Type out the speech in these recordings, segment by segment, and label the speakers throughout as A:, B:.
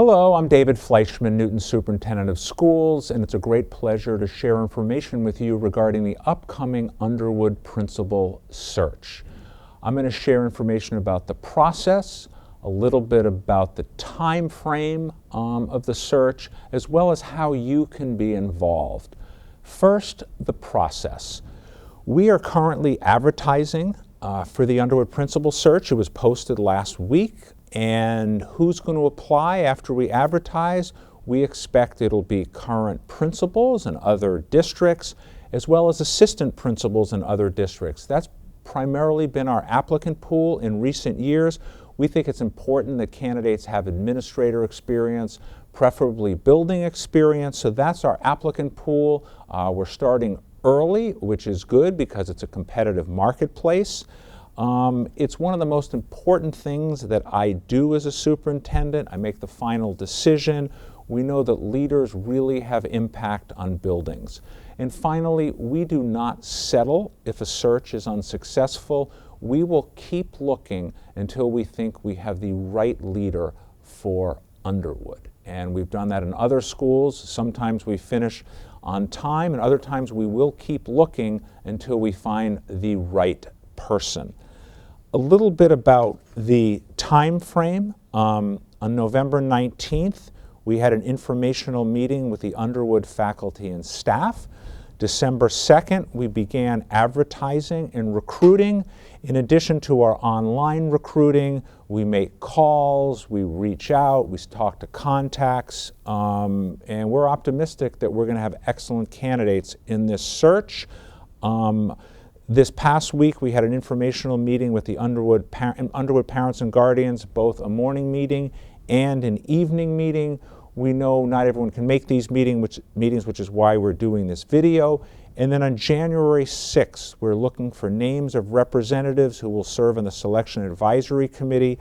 A: Hello, I'm David Fleischman, Newton Superintendent of Schools, and it's a great pleasure to share information with you regarding the upcoming Underwood Principal Search. I'm going to share information about the process, a little bit about the time frame of the search, as well as how you can be involved. First, the process. We are currently advertising for the Underwood Principal Search. It was posted last week. And who's going to apply after we advertise? We expect it'll be current principals in other districts, as well as assistant principals in other districts. That's primarily been our applicant pool in recent years. We think it's important that candidates have administrator experience, preferably building experience, so that's our applicant pool. We're starting early, which is good because it's a competitive marketplace. It's one of the most important things that I do as a superintendent. I make the final decision. We know that leaders really have impact on buildings. And finally, we do not settle if a search is unsuccessful. We will keep looking until we think we have the right leader for Underwood. And we've done that in other schools. Sometimes we finish on time, and other times we will keep looking until we find the right person. A little bit about the time frame. On November 19th, we had an informational meeting with the Underwood faculty and staff. December 2nd, we began advertising and recruiting. In addition to our online recruiting, we make calls, we reach out, we talk to contacts, and we're optimistic that we're going to have excellent candidates in this search. This past week, we had an informational meeting with the Underwood parents and guardians, both a morning meeting and an evening meeting. We know not everyone can make these meetings, which is why we're doing this video. And then on January 6th, we're looking for names of representatives who will serve in the Selection Advisory Committee.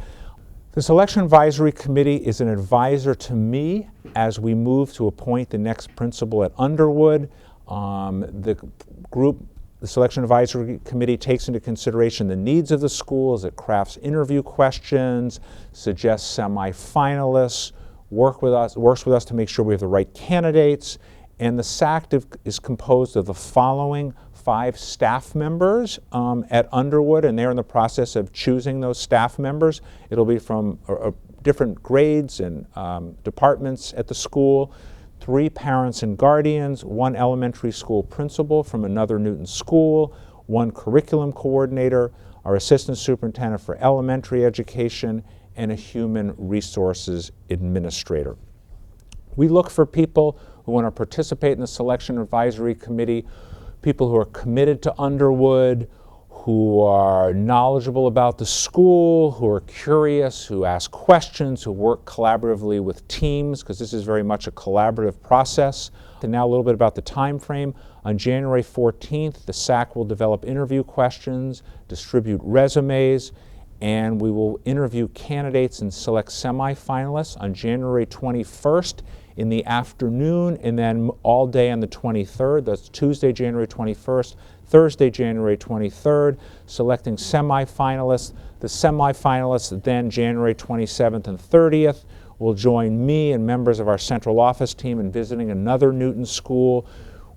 A: The Selection Advisory Committee is an advisor to me as we move to appoint the next principal at Underwood. The Selection Advisory Committee takes into consideration the needs of the school as it crafts interview questions, suggests semifinalists, works with us to make sure we have the right candidates, and the SAC is composed of the following 5 staff members at Underwood, and they're in the process of choosing those staff members. It'll be from different grades and departments at the school. 3 parents and guardians, 1 elementary school principal from another Newton school, 1 curriculum coordinator, our assistant superintendent for elementary education, and a human resources administrator. We look for people who want to participate in the Selection Advisory Committee, people who are committed to Underwood, who are knowledgeable about the school, who are curious, who ask questions, who work collaboratively with teams, because this is very much a collaborative process. And now a little bit about the time frame. On January 14th, the SAC will develop interview questions, distribute resumes, and we will interview candidates and select semifinalists on January 21st in the afternoon, and then all day on the 23rd. That's Tuesday, January 21st, Thursday, January 23rd, selecting semifinalists. The semifinalists then January 27th and 30th will join me and members of our central office team in visiting another Newton school.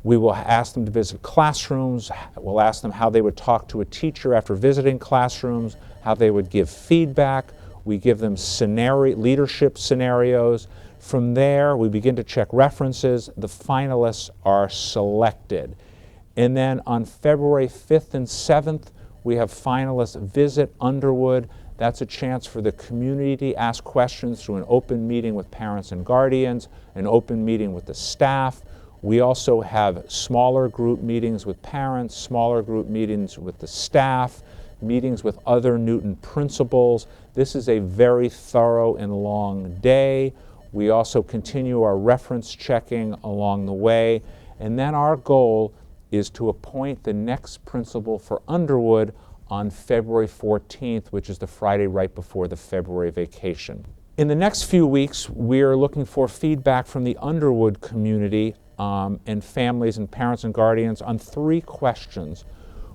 A: We will ask them to visit classrooms. We'll ask them how they would talk to a teacher after visiting classrooms, how they would give feedback. We give them leadership scenarios. From there, we begin to check references. The finalists are selected. And then on February 5th and 7th, we have Finalists Visit Underwood. That's a chance for the community to ask questions through an open meeting with parents and guardians, an open meeting with the staff. We also have smaller group meetings with parents, smaller group meetings with the staff, meetings with other Newton principals. This is a very thorough and long day. We also continue our reference checking along the way. And then our goal is to appoint the next principal for Underwood on February 14th, which is the Friday right before the February vacation. In the next few weeks, we're looking for feedback from the Underwood community and families and parents and guardians on 3 questions.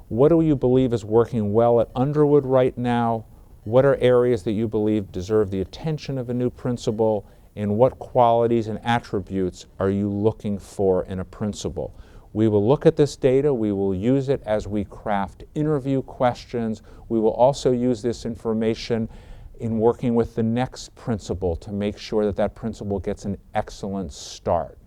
A: What do you believe is working well at Underwood right now? What are areas that you believe deserve the attention of a new principal? and what qualities and attributes are you looking for in a principal. We will look at this data, we will use it as we craft interview questions. We will also use this information in working with the next principal to make sure that that principal gets an excellent start.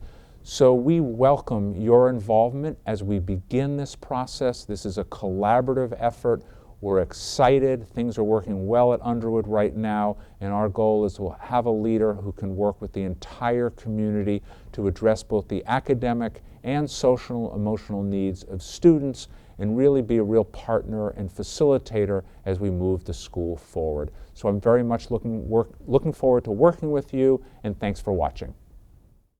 A: So we welcome your involvement as we begin this process. This is a collaborative effort. We're excited. Things are working well at Underwood right now, and our goal is to have a leader who can work with the entire community to address both the academic and social emotional needs of students and really be a real partner and facilitator as we move the school forward. So I'm very much looking forward to working with you, and thanks for watching.